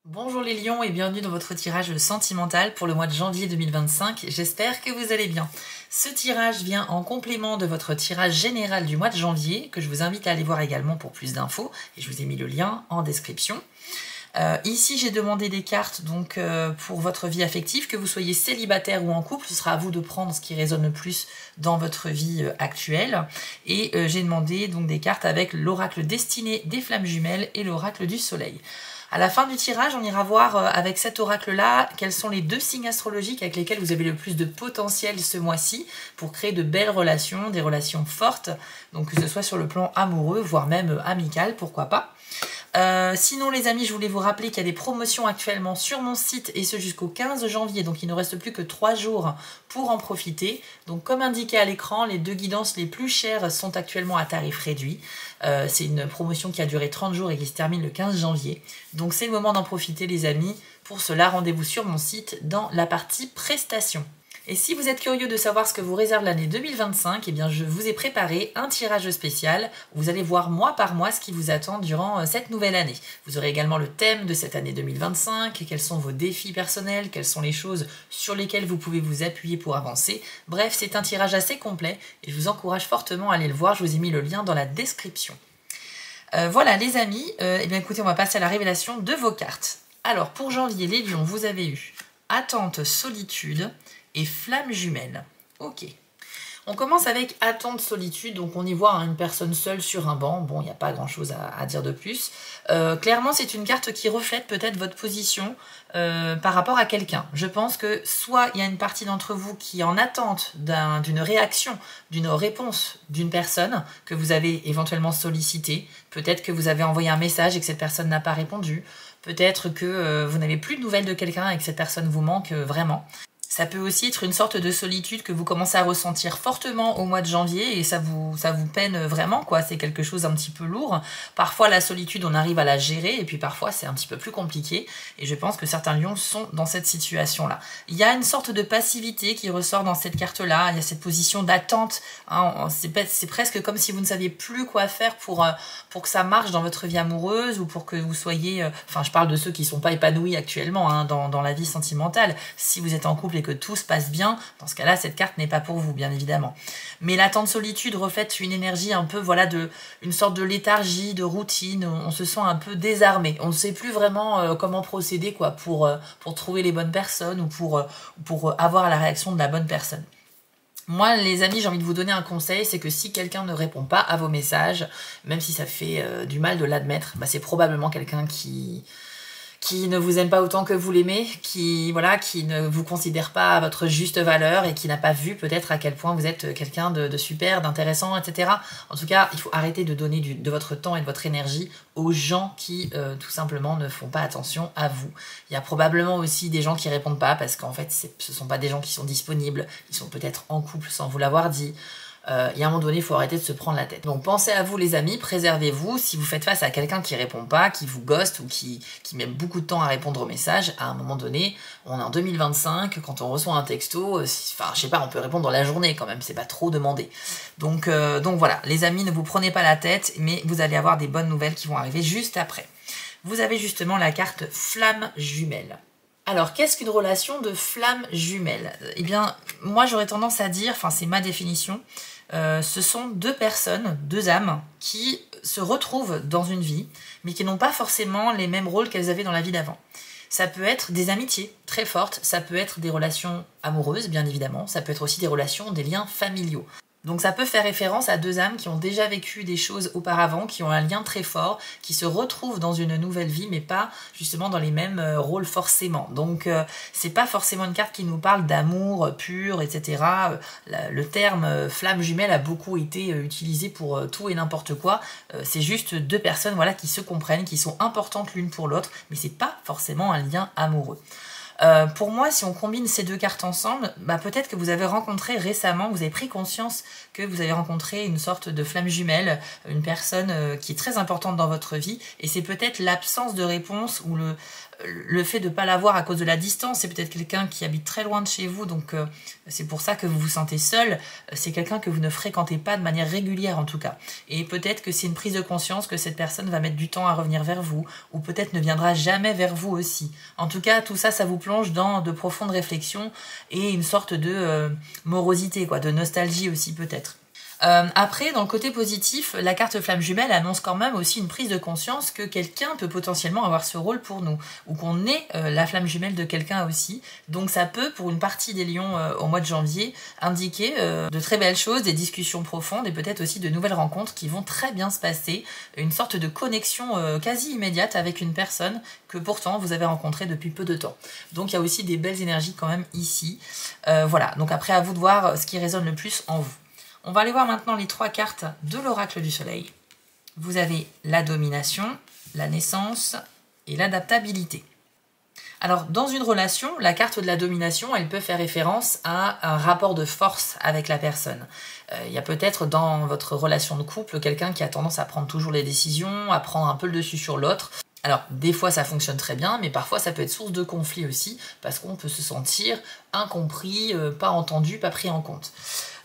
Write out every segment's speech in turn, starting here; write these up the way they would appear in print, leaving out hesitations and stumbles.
Bonjour les lions et bienvenue dans votre tirage sentimental pour le mois de janvier 2025. J'espère que vous allez bien. Ce tirage vient en complément de votre tirage général du mois de janvier que je vous invite à aller voir également pour plus d'infos et je vous ai mis le lien en description. Ici j'ai demandé des cartes donc pour votre vie affective, que vous soyez célibataire ou en couple, ce sera à vous de prendre ce qui résonne le plus dans votre vie actuelle. Et j'ai demandé donc des cartes avec l'oracle destiné des flammes jumelles et l'oracle du soleil. À la fin du tirage, on ira voir avec cet oracle-là quels sont les deux signes astrologiques avec lesquels vous avez le plus de potentiel ce mois-ci pour créer de belles relations, des relations fortes, donc que ce soit sur le plan amoureux, voire même amical, pourquoi pas. Sinon les amis, je voulais vous rappeler qu'il y a des promotions actuellement sur mon site et ce jusqu'au 15 janvier, donc il ne reste plus que 3 jours pour en profiter. Donc comme indiqué à l'écran, les deux guidances les plus chères sont actuellement à tarif réduit. C'est une promotion qui a duré 30 jours et qui se termine le 15 janvier. Donc c'est le moment d'en profiter les amis. Pour cela, rendez-vous sur mon site dans la partie prestations. Et si vous êtes curieux de savoir ce que vous réserve l'année 2025, eh bien je vous ai préparé un tirage spécial où vous allez voir mois par mois ce qui vous attend durant cette nouvelle année. Vous aurez également le thème de cette année 2025, quels sont vos défis personnels, quelles sont les choses sur lesquelles vous pouvez vous appuyer pour avancer. Bref, c'est un tirage assez complet et je vous encourage fortement à aller le voir, je vous ai mis le lien dans la description. Voilà les amis, eh bien écoutez, on va passer à la révélation de vos cartes. Alors pour janvier, les lions, vous avez eu attente, solitude et flamme jumelle. Ok. On commence avec attente, solitude, donc on y voit une personne seule sur un banc. Bon, il n'y a pas grand-chose à dire de plus. Clairement, c'est une carte qui reflète peut-être votre position par rapport à quelqu'un. Je pense que soit il y a une partie d'entre vous qui est en attente d'une réaction, d'une réponse d'une personne que vous avez éventuellement sollicitée. Peut-être que vous avez envoyé un message et que cette personne n'a pas répondu. Peut-être que vous n'avez plus de nouvelles de quelqu'un et que cette personne vous manque vraiment. Ça peut aussi être une sorte de solitude que vous commencez à ressentir fortement au mois de janvier et ça vous peine vraiment, quoi. C'est quelque chose un petit peu lourd. Parfois, la solitude, on arrive à la gérer et puis parfois, c'est un petit peu plus compliqué. Et je pense que certains lions sont dans cette situation-là. Il y a une sorte de passivité qui ressort dans cette carte-là. Il y a cette position d'attente. Hein. C'est presque comme si vous ne saviez plus quoi faire pour que ça marche dans votre vie amoureuse ou pour que vous soyez... Enfin, je parle de ceux qui ne sont pas épanouis actuellement hein, dans la vie sentimentale. Si vous êtes en couple et que tout se passe bien, dans ce cas-là, cette carte n'est pas pour vous, bien évidemment. Mais l'attente solitude reflète une énergie un peu, voilà, une sorte de léthargie, de routine. On se sent un peu désarmé. On ne sait plus vraiment comment procéder, quoi, pour trouver les bonnes personnes ou pour avoir la réaction de la bonne personne. Moi, les amis, j'ai envie de vous donner un conseil, c'est que si quelqu'un ne répond pas à vos messages, même si ça fait du mal de l'admettre, bah, c'est probablement quelqu'un qui ne vous aime pas autant que vous l'aimez, qui ne vous considère pas à votre juste valeur et qui n'a pas vu peut-être à quel point vous êtes quelqu'un de super, d'intéressant, etc. En tout cas, il faut arrêter de donner de votre temps et de votre énergie aux gens qui, tout simplement, ne font pas attention à vous. Il y a probablement aussi des gens qui répondent pas parce qu'en fait, ce ne sont pas des gens qui sont disponibles, ils sont peut-être en couple sans vous l'avoir dit. Il y a un moment donné, il faut arrêter de se prendre la tête. Donc pensez à vous les amis, préservez-vous. Si vous faites face à quelqu'un qui répond pas, qui vous ghoste ou qui met beaucoup de temps à répondre aux messages, à un moment donné, on est en 2025, quand on reçoit un texto, enfin je sais pas, on peut répondre dans la journée quand même, c'est pas trop demandé. Donc voilà, les amis, ne vous prenez pas la tête, mais vous allez avoir des bonnes nouvelles qui vont arriver juste après. Vous avez justement la carte flamme jumelle. Alors, qu'est-ce qu'une relation de flamme jumelle? Eh bien, moi j'aurais tendance à dire, enfin c'est ma définition, ce sont deux personnes, deux âmes, qui se retrouvent dans une vie, mais qui n'ont pas forcément les mêmes rôles qu'elles avaient dans la vie d'avant. Ça peut être des amitiés très fortes, ça peut être des relations amoureuses, bien évidemment, ça peut être aussi des relations, des liens familiaux. Donc ça peut faire référence à deux âmes qui ont déjà vécu des choses auparavant, qui ont un lien très fort, qui se retrouvent dans une nouvelle vie, mais pas justement dans les mêmes rôles forcément. Donc c'est pas forcément une carte qui nous parle d'amour pur, etc. Le terme flamme jumelle a beaucoup été utilisé pour tout et n'importe quoi. C'est juste deux personnes voilà, qui se comprennent, qui sont importantes l'une pour l'autre, mais c'est pas forcément un lien amoureux. Pour moi, si on combine ces deux cartes ensemble, bah peut-être que vous avez rencontré récemment, vous avez pris conscience que vous avez rencontré une sorte de flamme jumelle, une personne qui est très importante dans votre vie, et c'est peut-être l'absence de réponse ou le fait de ne pas l'avoir à cause de la distance, c'est peut-être quelqu'un qui habite très loin de chez vous, donc c'est pour ça que vous vous sentez seul. C'est quelqu'un que vous ne fréquentez pas de manière régulière en tout cas. Et peut-être que c'est une prise de conscience que cette personne va mettre du temps à revenir vers vous, ou peut-être ne viendra jamais vers vous aussi. En tout cas, tout ça, ça vous plonge dans de profondes réflexions et une sorte de morosité, quoi, de nostalgie aussi peut-être. Après, dans le côté positif, la carte flamme jumelle annonce quand même aussi une prise de conscience que quelqu'un peut potentiellement avoir ce rôle pour nous, ou qu'on est la flamme jumelle de quelqu'un aussi. Donc ça peut, pour une partie des lions au mois de janvier, indiquer de très belles choses, des discussions profondes et peut-être aussi de nouvelles rencontres qui vont très bien se passer, une sorte de connexion quasi immédiate avec une personne que pourtant vous avez rencontrée depuis peu de temps. Donc il y a aussi des belles énergies quand même ici. Voilà, donc après à vous de voir ce qui résonne le plus en vous. On va aller voir maintenant les 3 cartes de l'oracle du soleil. Vous avez la domination, la naissance et l'adaptabilité. Alors, dans une relation, la carte de la domination, elle peut faire référence à un rapport de force avec la personne. Il y a peut-être dans votre relation de couple quelqu'un qui a tendance à prendre toujours les décisions, à prendre un peu le dessus sur l'autre. Alors, des fois, ça fonctionne très bien, mais parfois, ça peut être source de conflit aussi, parce qu'on peut se sentir incompris, pas entendu, pas pris en compte.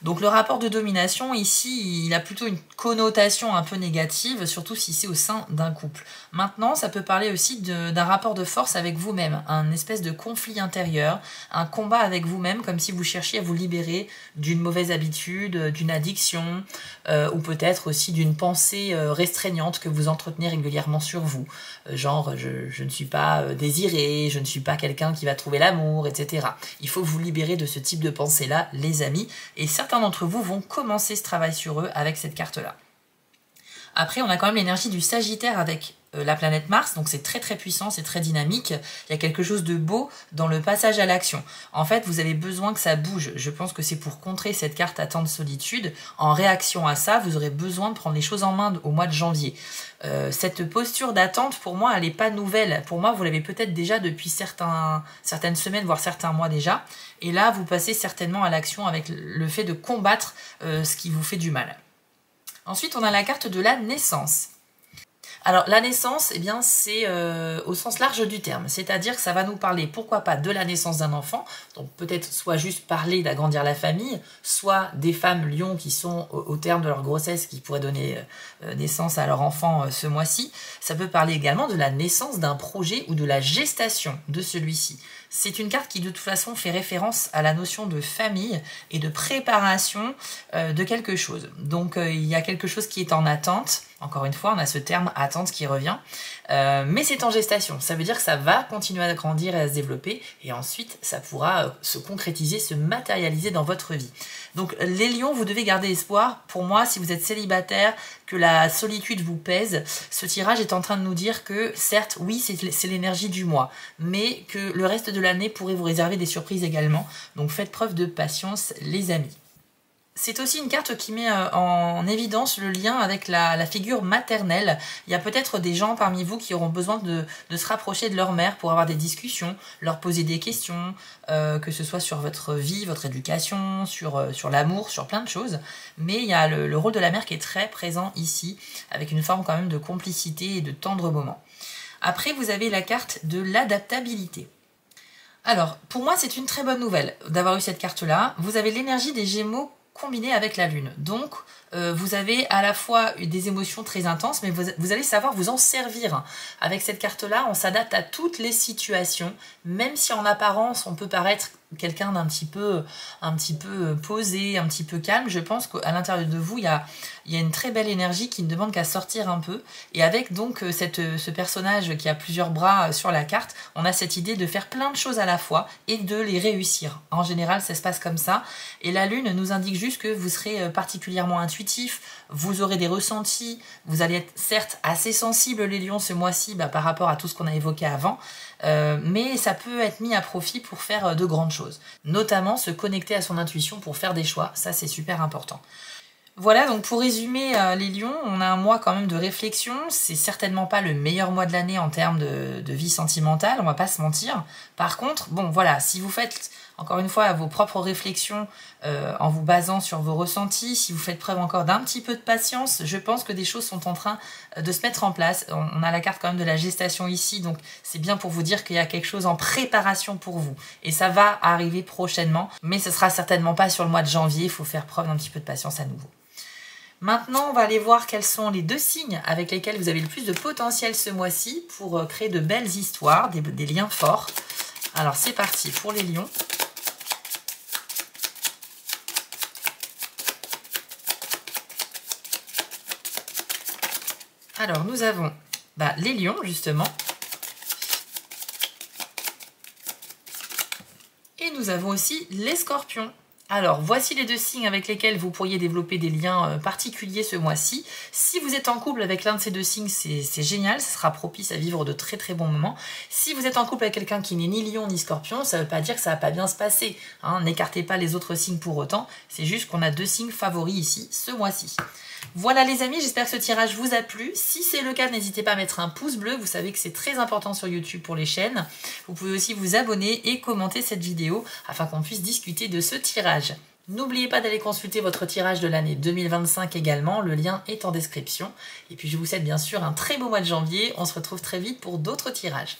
Donc le rapport de domination ici, il a plutôt une connotation un peu négative, surtout si c'est au sein d'un couple. Maintenant, ça peut parler aussi d'un rapport de force avec vous-même, un espèce de conflit intérieur, un combat avec vous-même, comme si vous cherchiez à vous libérer d'une mauvaise habitude, d'une addiction, ou peut-être aussi d'une pensée restreignante que vous entretenez régulièrement sur vous. Genre, je ne suis pas désiré, je ne suis pas quelqu'un qui va trouver l'amour, etc. Il faut vous libérer de ce type de pensée-là, les amis, et certains d'entre vous vont commencer ce travail sur eux avec cette carte-là. Après, on a quand même l'énergie du Sagittaire avec la planète Mars, donc c'est très très puissant, c'est très dynamique. Il y a quelque chose de beau dans le passage à l'action. En fait, vous avez besoin que ça bouge. Je pense que c'est pour contrer cette carte à temps de solitude. En réaction à ça, vous aurez besoin de prendre les choses en main au mois de janvier. Cette posture d'attente, pour moi, elle n'est pas nouvelle. Pour moi, vous l'avez peut-être déjà depuis certaines semaines, voire certains mois déjà. Et là, vous passez certainement à l'action avec le fait de combattre ce qui vous fait du mal. Ensuite, on a la carte de la naissance. Alors la naissance, eh bien, c'est au sens large du terme, c'est-à-dire que ça va nous parler, pourquoi pas, de la naissance d'un enfant, donc peut-être soit juste parler d'agrandir la famille, soit des femmes lions qui sont au terme de leur grossesse, qui pourraient donner naissance à leur enfant ce mois-ci. Ça peut parler également de la naissance d'un projet ou de la gestation de celui-ci. C'est une carte qui de toute façon fait référence à la notion de famille et de préparation de quelque chose. Donc il y a quelque chose qui est en attente. Encore une fois, on a ce terme attente qui revient. Mais c'est en gestation. Ça veut dire que ça va continuer à grandir et à se développer. Et ensuite, ça pourra se concrétiser, se matérialiser dans votre vie. Donc les lions, vous devez garder espoir. Pour moi, si vous êtes célibataire, que la solitude vous pèse, ce tirage est en train de nous dire que certes, oui, c'est l'énergie du mois, mais que le reste de l'année pourrait vous réserver des surprises également. Donc faites preuve de patience, les amis. C'est aussi une carte qui met en évidence le lien avec la figure maternelle. Il y a peut-être des gens parmi vous qui auront besoin de se rapprocher de leur mère pour avoir des discussions, leur poser des questions, que ce soit sur votre vie, votre éducation, sur l'amour, sur plein de choses. Mais il y a le rôle de la mère qui est très présent ici, avec une forme quand même de complicité et de tendre moment. Après, vous avez la carte de l'adaptabilité. Alors, pour moi, c'est une très bonne nouvelle d'avoir eu cette carte-là. Vous avez l'énergie des Gémeaux combiné avec la lune. Donc, vous avez à la fois des émotions très intenses, mais vous allez savoir vous en servir. Avec cette carte-là, on s'adapte à toutes les situations, même si en apparence, on peut paraître quelqu'un d'un petit peu posé, un petit peu calme. Je pense qu'à l'intérieur de vous, il y a une très belle énergie qui ne demande qu'à sortir un peu. Et avec donc ce personnage qui a plusieurs bras sur la carte, on a cette idée de faire plein de choses à la fois et de les réussir. En général, ça se passe comme ça. Et la lune nous indique juste que vous serez particulièrement intuitif, vous aurez des ressentis, vous allez être certes assez sensible les lions ce mois-ci par rapport à tout ce qu'on a évoqué avant, mais ça peut être mis à profit pour faire de grandes choses. Notamment se connecter à son intuition pour faire des choix, ça c'est super important. Voilà, donc pour résumer les lions, on a un mois quand même de réflexion. C'est certainement pas le meilleur mois de l'année en termes de vie sentimentale, on va pas se mentir. Par contre, bon voilà, si vous faites encore une fois, à vos propres réflexions en vous basant sur vos ressentis. Si vous faites preuve encore d'un petit peu de patience, je pense que des choses sont en train de se mettre en place. On a la carte quand même de la gestation ici, donc c'est bien pour vous dire qu'il y a quelque chose en préparation pour vous. Et ça va arriver prochainement, mais ce sera certainement pas sur le mois de janvier. Il faut faire preuve d'un petit peu de patience à nouveau. Maintenant, on va aller voir quels sont les 2 signes avec lesquels vous avez le plus de potentiel ce mois-ci pour créer de belles histoires, des liens forts. Alors, c'est parti pour les lions. Alors, nous avons les lions, justement. Et nous avons aussi les scorpions. Alors, voici les 2 signes avec lesquels vous pourriez développer des liens particuliers ce mois-ci. Si vous êtes en couple avec l'un de ces 2 signes, c'est génial, ça sera propice à vivre de très très bons moments. Si vous êtes en couple avec quelqu'un qui n'est ni lion ni scorpion, ça ne veut pas dire que ça ne va pas bien se passer. Hein. N'écartez pas les autres signes pour autant, c'est juste qu'on a 2 signes favoris ici, ce mois-ci. Voilà les amis, j'espère que ce tirage vous a plu. Si c'est le cas, n'hésitez pas à mettre un pouce bleu. Vous savez que c'est très important sur YouTube pour les chaînes. Vous pouvez aussi vous abonner et commenter cette vidéo afin qu'on puisse discuter de ce tirage. N'oubliez pas d'aller consulter votre tirage de l'année 2025 également. Le lien est en description. Et puis je vous souhaite bien sûr un très beau mois de janvier. On se retrouve très vite pour d'autres tirages.